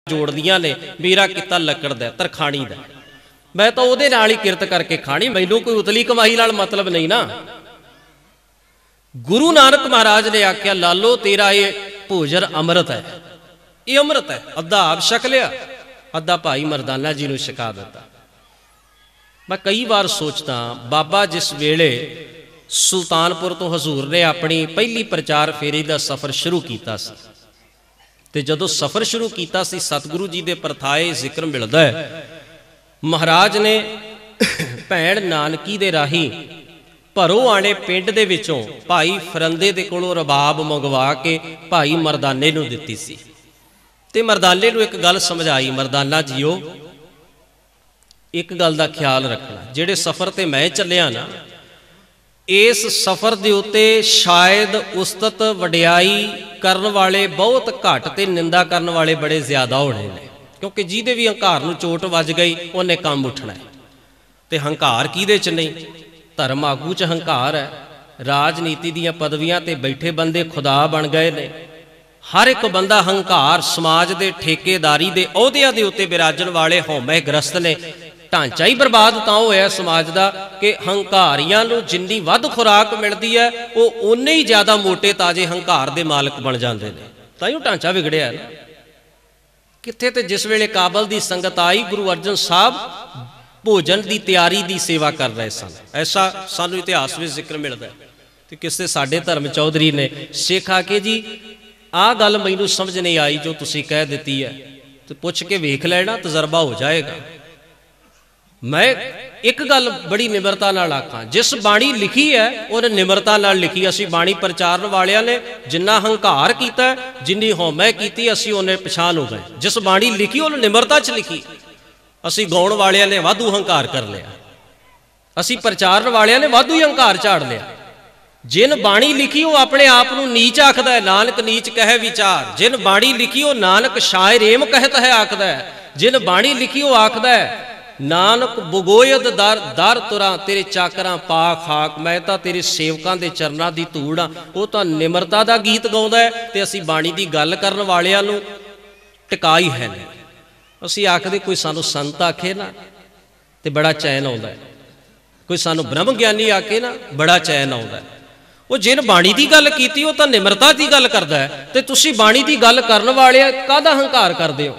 जोड़दियां ने, मेरा किता लकड़ दा तरखाणी दा, मैं तो उहदे नाल ही किरत करके खानी, मैनू कोई उतली कमाई नाल मतलब नहीं ना। गुरु नानक महाराज ने आख्या लालो तेरा ये भोजन अमृत है, ये अमृत है। अद्धा आप छक लिया, अद्धा भाई मरदाना जी नूं छका दिता। मैं कई बार सोचता बाबा जिस वेले सुल्तानपुर तो हजूर ने अपनी पहली प्रचार फेरी का सफ़र शुरू किया ते जदों सफ़र शुरू किया सतगुरु जी के परथाए जिक्र मिलता है, महाराज ने भैन नानकी दे राही भरो आने पिंड दे विचों भाई फरंदे दे कोलों रबाब मंगवा के भाई मरदाने नूं दित्ती सी। ते मरदाने नूं एक गल समझाई, मरदाना जीओ एक गल दा ख्याल रखना, जिहड़े सफ़र ते मैं चलिया ना, इस सफ़र के उत्ते शायद उस्तत वडियाई करन वाले बहुत घट ते निंदा करन वाले बड़े ज्यादा होने ने, क्योंकि जिहदे भी हंकार नूं चोट वज गई उन्हें काम उठना है। ते हंकार किहदे च नहीं, धर्म आगू च हंकार है, राजनीति दीयां पदवियां ते बैठे बंदे खुदा बन गए ने। हर एक बंदा हंकार, समाज के ठेकेदारी के अहुदियां दे उत्ते विराजण वाले हौमे ग्रस्त ने। ढांचा ही बर्बाद तां होया समाज का कि हंकारियां नूं जिन्नी वध खुराक मिलती है वो उन्ने ही ज्यादा मोटे ताजे हंकार दे मालक बन जाते हैं, तां ढांचा बिगड़िया है ना। कित्थे ते जिस वेले काबल की संगत आई, गुरु अर्जन साहब भोजन की तैयारी की सेवा कर रहे सन, ऐसा सानू इतिहास में जिक्र मिलता है। तो किसी साडे धर्म चौधरी ने शेख आके जी आ गल मैनू समझ नहीं आई जो तुसी कह दी है, तो पुछ के वेख लेना, तजर्बा हो जाएगा। मैं एक गल बड़ी निमरता नाल आखां, जिस बाणी लिखी है उन्हें निमरता नाल लिखी। असी बाणी प्रचारन वालियां ने जिन्ना हंकार किया, जिन्नी हौमै की, असी उन्हें पछाण हो गए। जिस बाणी लिखी उन्हें निमरता च लिखी, असी गाउण वालियां ने वाधू हंकार कर लिया, असी प्रचारन वालियां ने वाधू ही हंकार झाड़ लिया। जिन बाणी लिखी वो अपने आप नूं नीच आखदा है, नानक नीच कहे विचार। जिन बाणी लिखी वो नानक शायर एम कहत है आखदा है। जिन बाणी लिखी वो आखदा है नानक बुगोयद दर दर तुरा तेरे चाकरां पा खाक, मैं तां तेरे सेवकां दे चरनां दी धूड़ आ। वो तां निमरता दा गीत गाउंदा है ते असी बाणी दी गल करन वालियां नूं टिकाई है नहीं। असी आखदे कोई सानू संत आखे ना ते बड़ा चैन आउंदा है, कोई सानू ब्रह्म ज्ञानी आखे ना बड़ा चैन आउंदा है। वो जिन बाणी की गल की वो तो निमरता की गल करता है, तो तुसी बाणी की गल करन वाले काहदा हंकार करदे हो,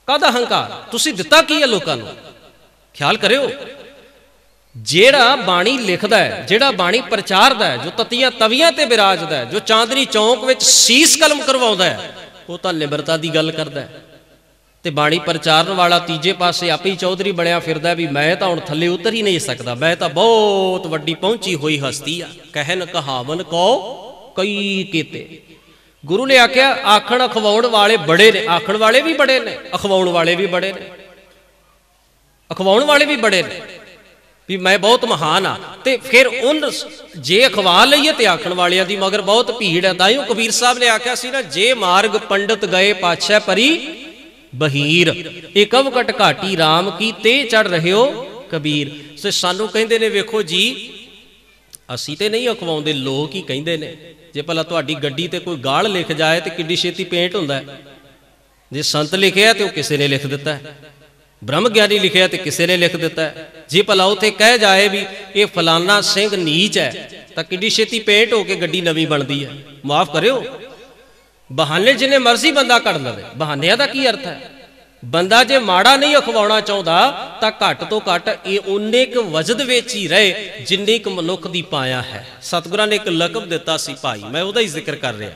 काहदा हंकार तुसी दिता की है लोकां नूं? ख्याल करियो, जेड़ा बाणी लिखदा है, जेड़ा बाणी प्रचारदा है, जो ततियां तवियां ते विराजदा है, जो चांदनी चौंक विच सीस कलम करवाउंदा है, वो तो निमरता की गल करदा है। ते बाणी प्रचारन वाला तीजे पासे आपे ही चौधरी बनया फिरदा भी मैं तो हुण थल्ले उतर ही नहीं सकता, मैं तो बहुत वड्डी पहुंची हुई हस्ती आ। कहन कहावन को कई कीते। गुरु ने आख्या आखण अखवाउण वाले बड़े ने, आखण वाले भी बड़े ने, अखवाउण वाले भी बड़े ने, अखवाउण वाले भी बड़े ने भी मैं बहुत महान हाँ। ते फिर उन जे अखवा लईए ते आखण वालियां दी मगर बहुत भीड़ है। ताइयों कबीर साहब ने आख्या सी ना, जे मार्ग पंडित गए पातशाह परी बहीर, एक अवकट घाटी राम की ते चढ़ रहे हो कबीर। सो सानू कहंदे ने वेखो जी असी ते नहीं अखवाउंदे, लोग ही कहंदे ने। जे भला तुहाडी गड्डी ते कोई गाल लिख जाए तो किड्डी छेती पेंट हुंदा है। जे संत लिखिया तो किसी ने लिख दिता है, ब्रह्म ज्ञानी लिखिया तो किसी ने लिख दिता है। जे भला उत्थे कह जाए भी ये फलाना सिंह नीच है तो किड्डी छेती पेंट होके गड्डी नवीं बनती है। माफ करियो, बहाने जिन्हें मर्जी बंदा कढ़ लवे, बहानिया का की अर्थ है? बंदा जे माड़ा नहीं अखवाउणा चाहुंदा तां घट तो घट ये उन्ने क वजद विच ही रहे जिन्नी क मनुख दी पाया है। सतगुरां ने एक लकब दिता सी भाई, मैं उहदा ही जिक्र कर रहा।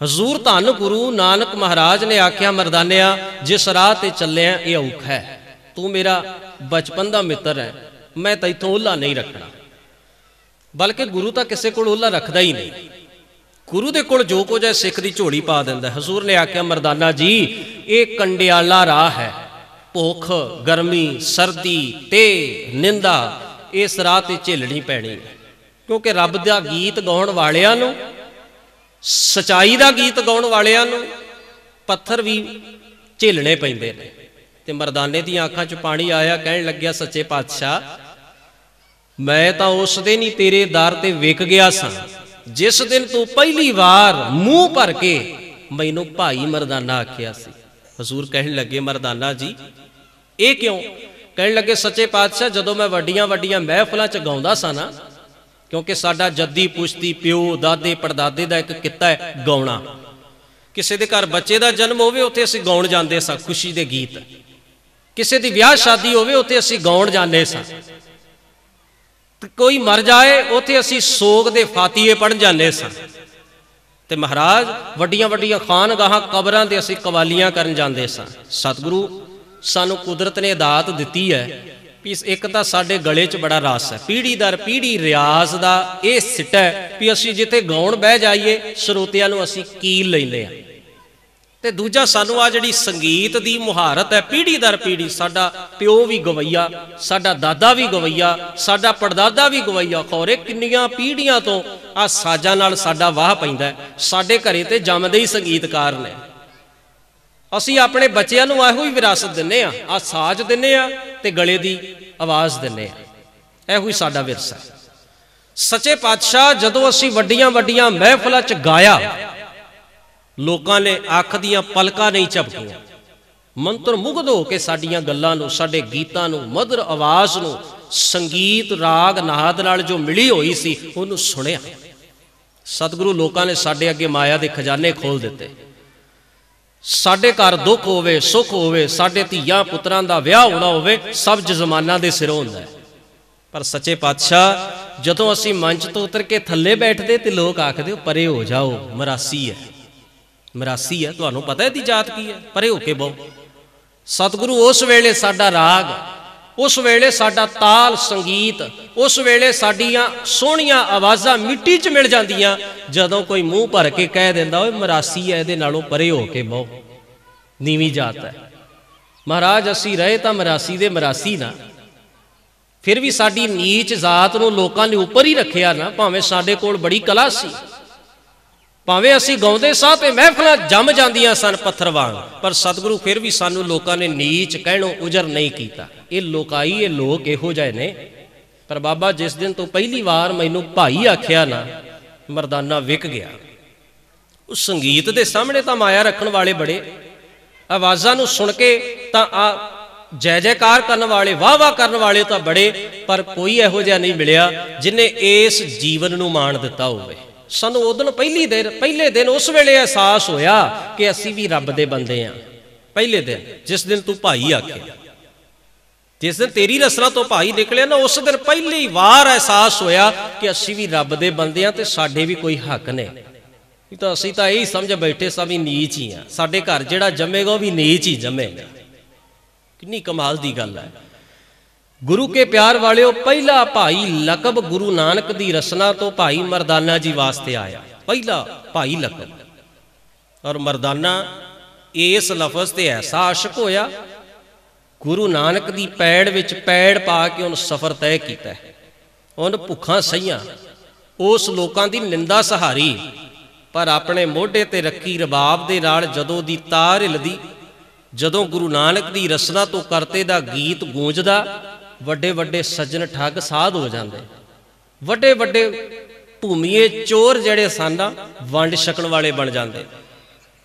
हजूर धन गुरु नानक महाराज ने आख्या मरदानिया जिस राह ते चलिया ये औखा है, तू मेरा बचपन का मित्र है, मैं तैथों ओहला नहीं रखना। बल्कि गुरु तो किसी को ओहला रखता ही नहीं, गुरु दे कोल जो कुछ है सिख दी झोली पा दिंदा। हजूर ने आख्या मरदाना जी ये कंडियाला राह है, भुख गर्मी सर्दी ते निंदा इस राह ते झेलनी पैनी है। क्योंकि रब दा गीत गाउण वालियां नूं, सच्चाई दा गीत गाउण वालियां नूं पत्थर भी झेलने पैंदे ने। ते मरदाने दी आंखां च पानी आया, कहण लग्या सच्चे पातशाह मैं तां उस दिन ही तेरे दर ते विक गया सां जिस दिन तू पहली बार मुंह भर के मैनू भाई मरदाना आखिया सी। हजूर कहन लगे मरदाना जी ये क्यों? कहन लगे सच्चे पातशाह जदों मैं वड्डियां वड्डियां महफिलां च गाउंदा सा ना, क्योंकि साडा जद्दी पुश्ती प्यो दादे पड़दादे दा एक किता है गाउणा। किसी दे घर बच्चे दा जन्म होवे उत्थे असीं गाउण जांदे सां खुशी दे गीत, किसी दी विआह शादी होवे उत्थे असीं गाउण जांदे सां, कोई मर जाए उत्थे असीं सोग दे फातीए पढ़न जांदे सां। ते महाराज वड्डियां वड्डियां खानगाहां कबरां ते असीं कवालियां करन जांदे सां। सतगुरु सानू कुदरत ने दात दिती है भी एक तो साडे गले च बड़ा रस है, पीढ़ी दर पीढ़ी रियाज का यह सिट्टा है भी असीं जिथे गाउण बह जाइए श्रोतियां नूं असीं कील लैंदे आ। ते दूजा सानू आ जिहड़ी संगीत दी मुहारत है पीढ़ी दर पीढ़ी, साडा प्यो भी गवैया, साडा दादा भी गवैया, साडा पड़दादा भी गवैया, खौरे किन्नियां पीढ़ियां तो आ साजां नाल साडा वाह पैंदा है। साडे घरे ते जमदे ही संगीतकार ने। असीं अपने बच्चों नूं इहो ही विरासत दिंदे आ साज दिंदे आ ते गले दी आवाज़ दिंदे आ, इहो ही साडा विरसा। सच्चे पातशाह जदों असीं वड्डियां वड्डियां महफिलां च गाया, लोकां ने अख दियां पलकां नहीं झपकियां, मंत्र मुग्ध हो के साडियां गल्लां नूं साडे गीतां नूं मधुर आवाज़ नूं संगीत राग नाद नाल जो मिली होई सी उहनूं सुणिया। सतगुरु लोकां ने साडे अगे माया दे खजाने खोल दिते। साडे घर दुख होवे सुख होवे, साडे धीआं पुत्रां दा विआह होना होवे, सब जजमानां दे सिरों हुंदा है। पर सच्चे पातशाह जदों असीं मंच तो उतर के थल्ले बैठदे ते लोग आखदे परे हो जाओ, मरासी है, मरासी है, तुहानूं पता है दी जात की है, परे हो के बहु। सतगुरु उस वेले साडा राग, उस वेले साडा ताल संगीत, उस वेले साडियां सोहणियां आवाज़ां मिट्टी च मिल जांदियां जदों कोई मूँह भर के कह दिंदा ओए मरासी है, इहदे नालों परे हो के बहु, नीवीं जात है। महाराज असीं रहे तां मरासी दे मरासी ना, फिर भी साडी नीच जात नूं लोकां ने उपर ही रखिया ना, भावें साडे कोल बड़ी कला सी, भावें असीं गाउंदे सां ते महफिलां जम जांदियां सन पत्थर वांग, पर सतगुरु फिर भी सानू लोकां ने नीच कहणों उजर नहीं कीता। ये लोकाई ये लोग इहो जिहे ने। पर बाबा जिस दिन तो पहली बार मैनू भाई आख्या ना, मरदाना विक गया। उस संगीत दे सामने तां माया रखण वाले बड़े, आवाज़ां नूं सुण के तां जय जयकार करने वाले वाह वाह करने वाले तां बड़े, पर कोई इहो जिहा नहीं मिलिया जिन्हें इस जीवन नूं माण दिता होवे। सानू उदन पहले दिन उस वेले एहसास होया कि असी भी रब दे बंदे हाँ। पहले दिन जिस दिन तू भाई आखे, जिस दिन तेरी रसना तो भाई निकले ना, उस दिन पहली बार एहसास होया कि असी भी रब दे बंदे हाँ ते साडे भी कोई हक ने। तो असी तो यही समझ बैठे सा भी नीच ही हाँ, साडे घर जिहड़ा जमेगा वह भी नीच ही जमेगा। कितनी कमाल दी गल है। गुरु के प्यार वाले पहला भाई लकब गुरु नानक दी रसना तो भाई मरदाना जी वास्ते आया, पहला भाई लकब। और मरदाना इस लफज से ऐसा आशक होया, गुरु नानक दी पैड़ विच पैड़ पा के उन सफर तय किया। उन भुखा सहियां, उस लोकां दी निंदा सहारी, पर अपने मोढे ते रखी रबाब दे नाल जदों दी तार हिलदी, जदों गुरु नानक दी रसना तो करते दा गीत गूंजदा, वड्डे वड्डे सज्जन ठग साध हो जाते, वड्डे वड्डे भूमीए चोर जड़े सन वंड छकण वाले बन जाते,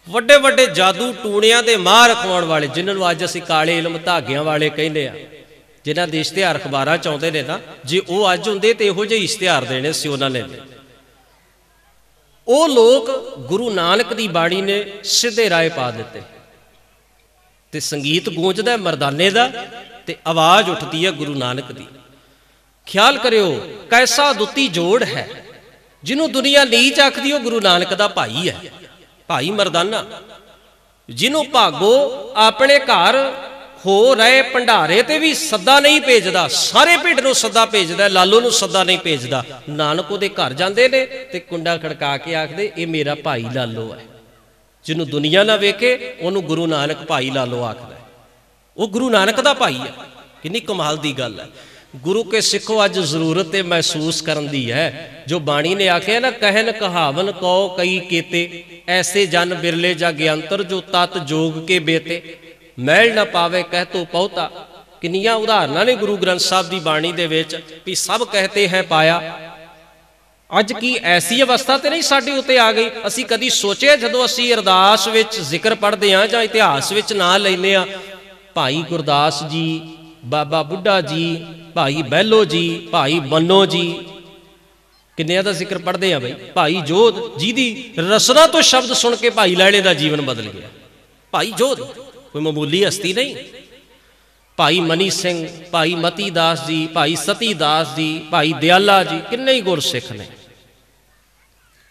वड्डे वड्डे जादू टूणियां दे मां रखवाउण वाले, जिन्होंने अज असीं काले इलम धागियां वाले कहने आ, जिन्हां दे इश्तिहार अखबारां च आउंदे ने ना, जे वो अज हुंदे ते इहो जिहे इश्तिहार देने सी उन्हां ने। वो लोग गुरु नानक दी बाणी ने सीधे राह पा दिते ते संगीत गूंजदा मरदाने दा ते आवाज उठती है गुरु नानक दी। ख्याल करियो कैसा दुती जोड़ है, जिन्हों दुनिया नीच आखदी गुरु नानक दा भाई है, भाई मरदाना। जिन्हों भागो अपने घर हो रहे भंडारे ते भी सदा नहीं भेजदा, सारे भिड नूं सदा भेजदा, लालो नूं सदा नहीं भेजदा। नानक उहदे घर जांदे ने ते कुंडा खड़का के आखदे ये मेरा भाई लालो है। जिन्हों दुनिया ना वेखे उन्होंने गुरु नानक भाई लालो आखदा, वो गुरु नानक दा भाई है। कितनी कमाल दी गल है। गुरु के सिखो अज जरूरत महसूस करन दी है। जो बाणी ने आखे ना, कहन कहावन कौ कई केते, ऐसे जन बिरले जा ज्ञांतर जो तत जोग के बेते, मैल ना पावे कह तो पहुता। किन्नियां उदाहरणां ने गुरु ग्रंथ साहब की बाणी दे विच भी सब कहते हैं पाया। ਅੱਜ ਕੀ ਐਸੀ ਅਵਸਥਾ ਤੇ ਨਹੀਂ ਸਾਡੇ ਉੱਤੇ ਆ ਗਈ? ਅਸੀਂ ਕਦੀ ਸੋਚਿਆ ਜਦੋਂ ਅਸੀਂ ਅਰਦਾਸ ਵਿੱਚ ਜ਼ਿਕਰ ਪੜ੍ਹਦੇ ਹਾਂ ਜਾਂ ਇਤਿਹਾਸ ਵਿੱਚ ਨਾਂ ਲੈਂਦੇ ਹਾਂ, ਭਾਈ ਗੁਰਦਾਸ ਜੀ, ਬਾਬਾ ਬੁੱਢਾ ਜੀ, ਭਾਈ ਬਹਿਲੋ ਜੀ, ਭਾਈ ਬੰਨੋ ਜੀ, ਕਿੰਨਿਆਂ ਦਾ ਜ਼ਿਕਰ ਪੜ੍ਹਦੇ ਆ ਬਈ? ਭਾਈ ਜੋਧ ਜਿਹਦੀ ਰਸਨਾ ਤੋਂ ਸ਼ਬਦ ਸੁਣ ਕੇ ਭਾਈ ਲਹਿਣੇ ਦਾ ਜੀਵਨ ਬਦਲ ਗਿਆ। ਭਾਈ ਜੋਧ ਕੋਈ ਮਾਮੂਲੀ ਹਸਤੀ ਨਹੀਂ। ਭਾਈ ਮਨੀ ਸਿੰਘ, ਭਾਈ ਮਤੀ ਦਾਸ ਜੀ, ਭਾਈ ਸਤੀ ਦਾਸ ਜੀ, ਭਾਈ ਦਿਆਲਾ ਜੀ, ਕਿੰਨੇ ਹੀ ਗੁਰਸਿੱਖ ਨੇ।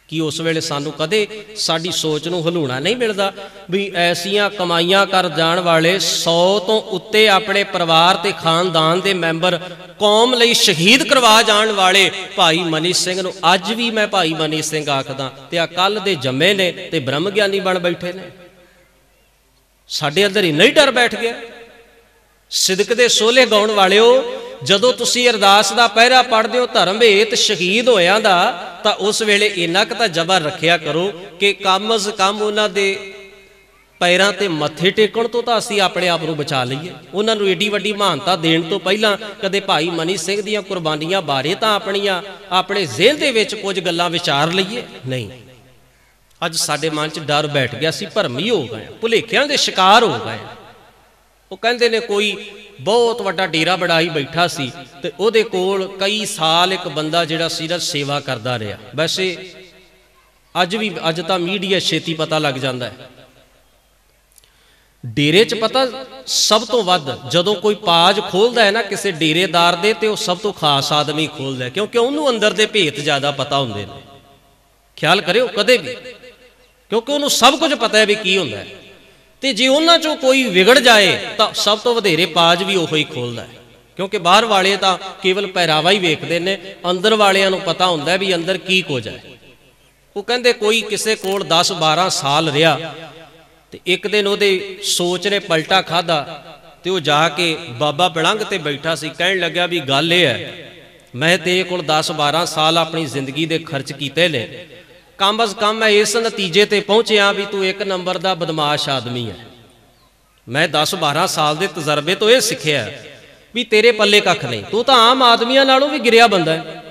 ਕਿ ਉਸ ਵੇਲੇ ਸਾਨੂੰ ਕਦੇ ਸਾਡੀ ਸੋਚ ਨੂੰ ਹਲੂਣਾ ਨਹੀਂ ਮਿਲਦਾ ਵੀ ਐਸੀਆਂ ਕਮਾਈਆਂ ਕਰ ਜਾਣ ਵਾਲੇ 100 ਤੋਂ ਉੱਤੇ ਆਪਣੇ ਪਰਿਵਾਰ ਤੇ ਖਾਨਦਾਨ ਦੇ ਮੈਂਬਰ ਕੌਮ ਲਈ ਸ਼ਹੀਦ ਕਰਵਾ ਜਾਣ ਵਾਲੇ ਭਾਈ ਮਨੀ ਸਿੰਘ ਨੂੰ ਅੱਜ ਵੀ ਮੈਂ ਭਾਈ ਮਨੀ ਸਿੰਘ ਆਖਦਾ ਤੇ ਆ ਕੱਲ ਦੇ ਜੰਮੇ ਨੇ ਤੇ ਬ੍ਰਹਮ ਗਿਆਨੀ ਬਣ ਬੈਠੇ ਨੇ। ਸਾਡੇ ਅੰਦਰ ਇੰਨਾ ਹੀ ਡਰ ਬੈਠ ਗਿਆ। ਸਿਦਕ ਦੇ ਸੋਲੇ ਗਾਉਣ ਵਾਲਿਓ, ਜਦੋਂ ਤੁਸੀਂ ਅਰਦਾਸ ਦਾ ਪਹਿਰਾ ਪੜ੍ਹਦੇ ਹੋ ਧਰਮ ਹੇਤ ਸ਼ਹੀਦ ਹੋਇਆਂ ਦਾ, ਤਾਂ ਉਸ ਵੇਲੇ ਇੰਨਾ ਕੁ ਤਾਂ ਜ਼ਬਰ ਰੱਖਿਆ ਕਰੋ ਕਿ ਕਮ ਅਜ਼ ਕਮ ਉਹਨਾਂ ਦੇ ਪੈਰਾਂ ਤੇ ਮੱਥੇ ਟੇਕਣ ਤੋਂ ਤਾਂ ਅਸੀਂ ਆਪਣੇ ਆਪ ਨੂੰ ਬਚਾ ਲਈਏ। ਉਹਨਾਂ ਨੂੰ ਏਡੀ ਵੱਡੀ ਮਹਾਨਤਾ ਦੇਣ ਤੋਂ ਪਹਿਲਾਂ ਕਦੇ ਭਾਈ ਮਨੀ ਸਿੰਘ ਦੀਆਂ ਕੁਰਬਾਨੀਆਂ ਬਾਰੇ ਤਾਂ ਆਪਣੇ ਜ਼ਿਹਨ ਦੇ ਵਿੱਚ ਕੁਝ ਗੱਲਾਂ ਵਿਚਾਰ ਲਈਏ। ਨਹੀਂ, ਅੱਜ ਸਾਡੇ ਮਨ 'ਚ ਡਰ ਬੈਠ ਗਿਆ, ਅਸੀਂ ਭਰਮੀ ਹੋ ਗਏ, ਭੁਲੇਖਿਆਂ ਦੇ ਸ਼ਿਕਾਰ ਹੋ ਗਏ। ਉਹ ਕਹਿੰਦੇ ਨੇ ਕੋਈ ਬਹੁਤ ਵੱਡਾ ਡੇਰਾ ਬੜਾਈ ਬੈਠਾ ਸੀ ਤੇ ਉਹਦੇ ਕੋਲ ਕਈ ਸਾਲ ਇੱਕ ਬੰਦਾ ਜਿਹੜਾ ਸੀ ਨਾ ਸੇਵਾ ਕਰਦਾ ਰਿਹਾ। ਵੈਸੇ ਅੱਜ ਤਾਂ ਮੀਡੀਆ ਛੇਤੀ ਪਤਾ ਲੱਗ ਜਾਂਦਾ ਹੈ। ਡੇਰੇ 'ਚ ਪਤਾ ਸਭ ਤੋਂ ਵੱਧ ਜਦੋਂ ਕੋਈ ਪਾਜ ਖੋਲਦਾ ਹੈ ਨਾ ਕਿਸੇ ਡੇਰੇਦਾਰ ਦੇ, ਤੇ ਉਹ ਸਭ ਤੋਂ ਖਾਸ ਆਦਮੀ ਖੋਲਦਾ, ਕਿਉਂਕਿ ਉਹਨੂੰ ਅੰਦਰ ਦੇ ਭੇਤ ਜ਼ਿਆਦਾ ਪਤਾ ਹੁੰਦੇ ਨੇ। ਖਿਆਲ ਕਰਿਓ ਕਦੇ ਵੀ, ਕਿਉਂਕਿ ਉਹਨੂੰ ਸਭ ਕੁਝ ਪਤਾ ਹੈ ਵੀ ਕੀ ਹੁੰਦਾ ਹੈ। ਤੇ ਜੇ ਉਹਨਾਂ ਚੋਂ ਕੋਈ ਵਿਗੜ ਜਾਏ ਤਾਂ ਸਭ ਤੋਂ ਵਧੇਰੇ ਪਾਜ ਵੀ ਉਹੀ ਖੋਲਦਾ ਹੈ, ਕਿਉਂਕਿ ਬਾਹਰ ਵਾਲੇ ਤਾਂ ਕੇਵਲ ਪਹਿਰਾਵਾ ਹੀ ਵੇਖਦੇ ਨੇ, ਅੰਦਰ ਵਾਲਿਆਂ ਨੂੰ ਪਤਾ ਹੁੰਦਾ ਵੀ ਅੰਦਰ ਕੀ ਕੁਝ ਹੈ। ਉਹ ਕਹਿੰਦੇ ਕੋਈ ਕਿਸੇ ਕੋਲ 10-12 ਸਾਲ ਰਿਹਾ ਤੇ ਇੱਕ ਦਿਨ ਉਹਦੇ ਸੋਚ ਨੇ ਪਲਟਾ ਖਾਦਾ ਤੇ ਉਹ ਜਾ ਕੇ ਬਾਬਾ ਬਿਲੰਗ ਤੇ ਬੈਠਾ ਸੀ। ਕਹਿਣ ਲੱਗਿਆ ਵੀ ਗੱਲ ਇਹ ਹੈ, ਮੈਂ ਤੇਰੇ ਕੋਲ 10-12 ਸਾਲ ਆਪਣੀ ਜ਼ਿੰਦਗੀ ਦੇ ਖਰਚ ਕੀਤੇ ਨੇ, ਕਮ ਅਜ਼ ਕਮ ਮੈਂ ਇਸ ਨਤੀਜੇ ਤੇ ਪਹੁੰਚਿਆ ਵੀ ਤੂੰ ਇੱਕ ਨੰਬਰ ਦਾ ਬਦਮਾਸ਼ ਆਦਮੀ ਹੈ। ਮੈਂ 10-12 ਸਾਲ ਦੇ ਤਜਰਬੇ ਤੋਂ ਇਹ ਸਿੱਖਿਆ ਵੀ ਤੇਰੇ ਪੱਲੇ ਕੱਖ ਨਹੀਂ, ਤੂੰ ਤਾਂ ਆਮ ਆਦਮੀਆਂ ਨਾਲੋਂ ਵੀ ਗਿਰਿਆ ਬੰਦਾ ਹੈ।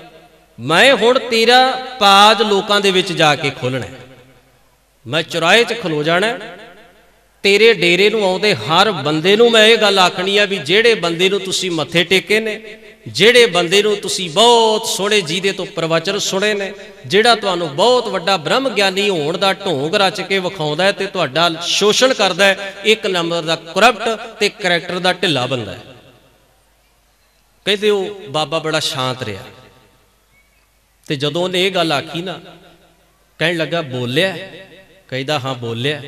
ਮੈਂ ਹੁਣ ਤੇਰਾ ਪਾਜ ਲੋਕਾਂ ਦੇ ਵਿੱਚ ਜਾ ਕੇ ਖੋਲਣਾ, ਮੈਂ ਚੁਰਾਹੇ 'ਚ ਖਲੋ ਜਾਣਾ, ਤੇਰੇ ਡੇਰੇ ਨੂੰ ਆਉਂਦੇ ਹਰ ਬੰਦੇ ਨੂੰ ਮੈਂ ਇਹ ਗੱਲ ਆਖਣੀ ਆ ਵੀ ਜਿਹੜੇ ਬੰਦੇ ਨੂੰ ਤੁਸੀਂ ਮੱਥੇ ਟੇਕੇ ਨੇ, ਜਿਹੜੇ ਬੰਦੇ ਨੂੰ ਤੁਸੀਂ ਬਹੁਤ ਸੋਹਣੇ ਜਿਹਦੇ ਤੋਂ ਪ੍ਰਵਚਨ ਸੁਣੇ ਨੇ, ਜਿਹੜਾ ਤੁਹਾਨੂੰ ਬਹੁਤ ਵੱਡਾ ਬ੍ਰਹਮ ਗਿਆਨੀ ਹੋਣ ਦਾ ਢੋਂਗ ਰਚ ਕੇ ਵਿਖਾਉਂਦਾ ਹੈ ਤੇ ਤੁਹਾਡਾ ਸ਼ੋਸ਼ਣ ਕਰਦਾ ਹੈ, ਇੱਕ ਨੰਬਰ ਦਾ ਕਰਪਟ ਤੇ ਕਰੈਕਟਰ ਦਾ ਢਿੱਲਾ ਬੰਦਾ ਹੈ। ਕਹਿੰਦੇ ਉਹ ਬਾਬਾ ਬੜਾ ਸ਼ਾਂਤ ਰਿਹਾ ਤੇ ਜਦੋਂ ਉਹਨੇ ਇਹ ਗੱਲ ਆਖੀ ਨਾ, ਕਹਿਣ ਲੱਗਾ ਬੋਲਿਆ? ਕਹਿੰਦਾ ਹਾਂ ਬੋਲਿਆ।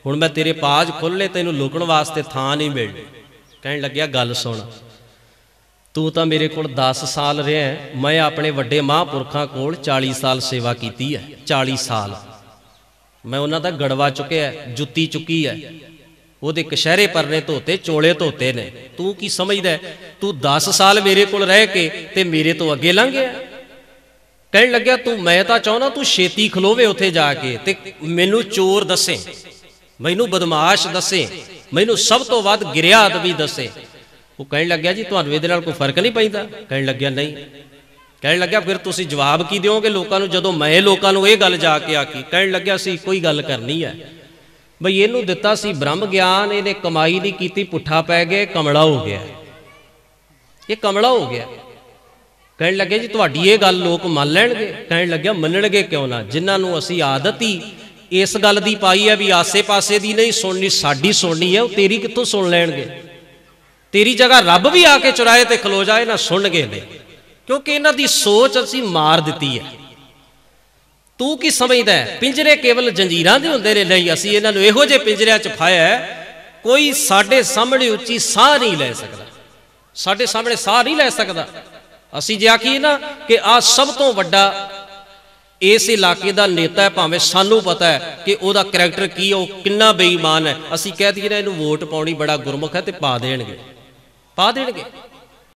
ਹੁਣ ਮੈਂ ਤੇਰੇ ਪਾਜ ਖੋਲ੍ਹਣੇ, ਤੈਨੂੰ ਲੁਕਣ ਵਾਸਤੇ ਥਾਂ ਨਹੀਂ ਮਿਲਣੀ। ਕਹਿਣ ਲੱਗਿਆ ਗੱਲ ਸੁਣ, ਤੂੰ ਤਾਂ ਮੇਰੇ ਕੋਲ 10 ਸਾਲ ਰਿਹਾ, ਮੈਂ ਆਪਣੇ ਵੱਡੇ ਮਹਾਂਪੁਰਖਾਂ ਕੋਲ 40 ਸਾਲ ਸੇਵਾ ਕੀਤੀ ਹੈ। 40 ਸਾਲ ਮੈਂ ਉਹਨਾਂ ਦਾ ਗੜਵਾ ਚੁੱਕਿਆ, ਜੁੱਤੀ ਚੁੱਕੀ ਹੈ, ਉਹਦੇ ਕਸ਼ਹਿਰੇ ਪਰਨੇ ਧੋਤੇ, ਚੋਲੇ ਧੋਤੇ ਨੇ। ਤੂੰ ਕੀ ਸਮਝਦਾ ਤੂੰ 10 ਸਾਲ ਮੇਰੇ ਕੋਲ ਰਹਿ ਕੇ ਤੇ ਮੇਰੇ ਤੋਂ ਅੱਗੇ ਲੰਘ ਗਿਆ? ਕਹਿਣ ਲੱਗਿਆ ਮੈਂ ਤਾਂ ਚਾਹੁੰਦਾ ਤੂੰ ਛੇਤੀ ਖਲੋਵੇ ਉੱਥੇ ਜਾ ਕੇ ਤੇ ਮੈਨੂੰ ਚੋਰ ਦੱਸੇ, ਮੈਨੂੰ ਬਦਮਾਸ਼ ਦੱਸੇ, ਮੈਨੂੰ ਸਭ ਤੋਂ ਵੱਧ ਗਿਰਿਆ ਆਦਮੀ ਦੱਸੇ। ਉਹ ਕਹਿਣ ਲੱਗਿਆ ਜੀ ਤੁਹਾਨੂੰ ਇਹਦੇ ਨਾਲ ਕੋਈ ਫਰਕ ਨਹੀਂ ਪੈਂਦਾ? ਕਹਿਣ ਲੱਗਿਆ ਨਹੀਂ। ਕਹਿਣ ਲੱਗਿਆ ਫਿਰ ਤੁਸੀਂ ਜਵਾਬ ਕੀ ਦਿਓਗੇ ਲੋਕਾਂ ਨੂੰ ਜਦੋਂ ਮੈਂ ਲੋਕਾਂ ਨੂੰ ਇਹ ਗੱਲ ਜਾ ਕੇ ਆਖੀ? ਕਹਿਣ ਲੱਗਿਆ ਅਸੀਂ ਇੱਕੋ ਹੀ ਗੱਲ ਕਰਨੀ ਹੈ ਬਈ ਇਹਨੂੰ ਦਿੱਤਾ ਸੀ ਬ੍ਰਹਮ ਗਿਆਨ, ਇਹਨੇ ਕਮਾਈ ਨਹੀਂ ਕੀਤੀ, ਪੁੱਠਾ ਪੈ ਗਿਆ, ਕਮਲਾ ਹੋ ਗਿਆ, ਇਹ ਕਮਲਾ ਹੋ ਗਿਆ। ਕਹਿਣ ਲੱਗੇ ਜੀ ਤੁਹਾਡੀ ਇਹ ਗੱਲ ਲੋਕ ਮੰਨ ਲੈਣਗੇ? ਕਹਿਣ ਲੱਗਿਆ ਮੰਨਣਗੇ ਕਿਉਂ ਨਾ, ਜਿਨ੍ਹਾਂ ਨੂੰ ਅਸੀਂ ਆਦਤ ਹੀ ਇਸ ਗੱਲ ਦੀ ਪਾਈ ਹੈ ਵੀ ਆਸੇ ਪਾਸੇ ਦੀ ਨਹੀਂ ਸੁਣਨੀ, ਸਾਡੀ ਸੁਣਨੀ ਹੈ, ਉਹ ਤੇਰੀ ਕਿੱਥੋਂ ਸੁਣ ਲੈਣਗੇ? ਤੇਰੀ ਜਗ੍ਹਾ ਰੱਬ ਵੀ ਆ ਕੇ ਚੁਰਾਹੇ ਤੇ ਖਲੋ ਜਾਏ ਨਾ, ਸੁਣਨਗੇ ਨਹੀਂ, ਕਿਉਂਕਿ ਇਹਨਾਂ ਦੀ ਸੋਚ ਅਸੀਂ ਮਾਰ ਦਿੱਤੀ ਹੈ। ਤੂੰ ਕੀ ਸਮਝਦਾ ਪਿੰਜਰੇ ਕੇਵਲ ਜੰਜੀਰਾਂ ਦੇ ਹੁੰਦੇ ਨੇ? ਨਹੀਂ, ਅਸੀਂ ਇਹਨਾਂ ਨੂੰ ਇਹੋ ਜਿਹੇ ਪਿੰਜਰਿਆਂ 'ਚ ਪਾਇਆ ਕੋਈ ਸਾਡੇ ਸਾਹਮਣੇ ਉੱਚੀ ਸਾਹ ਨਹੀਂ ਲੈ ਸਕਦਾ, ਸਾਡੇ ਸਾਹਮਣੇ ਸਾਹ ਨਹੀਂ ਲੈ ਸਕਦਾ। ਅਸੀਂ ਜੇ ਆਖੀਏ ਨਾ ਕਿ ਆਹ ਸਭ ਤੋਂ ਵੱਡਾ ਇਸ ਇਲਾਕੇ ਦਾ ਨੇਤਾ ਹੈ, ਭਾਵੇਂ ਸਾਨੂੰ ਪਤਾ ਹੈ ਕਿ ਉਹਦਾ ਕਰੈਕਟਰ ਕੀ ਹੈ, ਉਹ ਕਿੰਨਾ ਬੇਈਮਾਨ ਹੈ, ਅਸੀਂ ਕਹਿ ਦਈਏ ਨਾ ਇਹਨੂੰ ਵੋਟ ਪਾਉਣੀ ਬੜਾ ਗੁਰਮੁਖ ਹੈ ਤੇ ਪਾ ਦੇਣਗੇ, ਪਾ ਦੇਣਗੇ।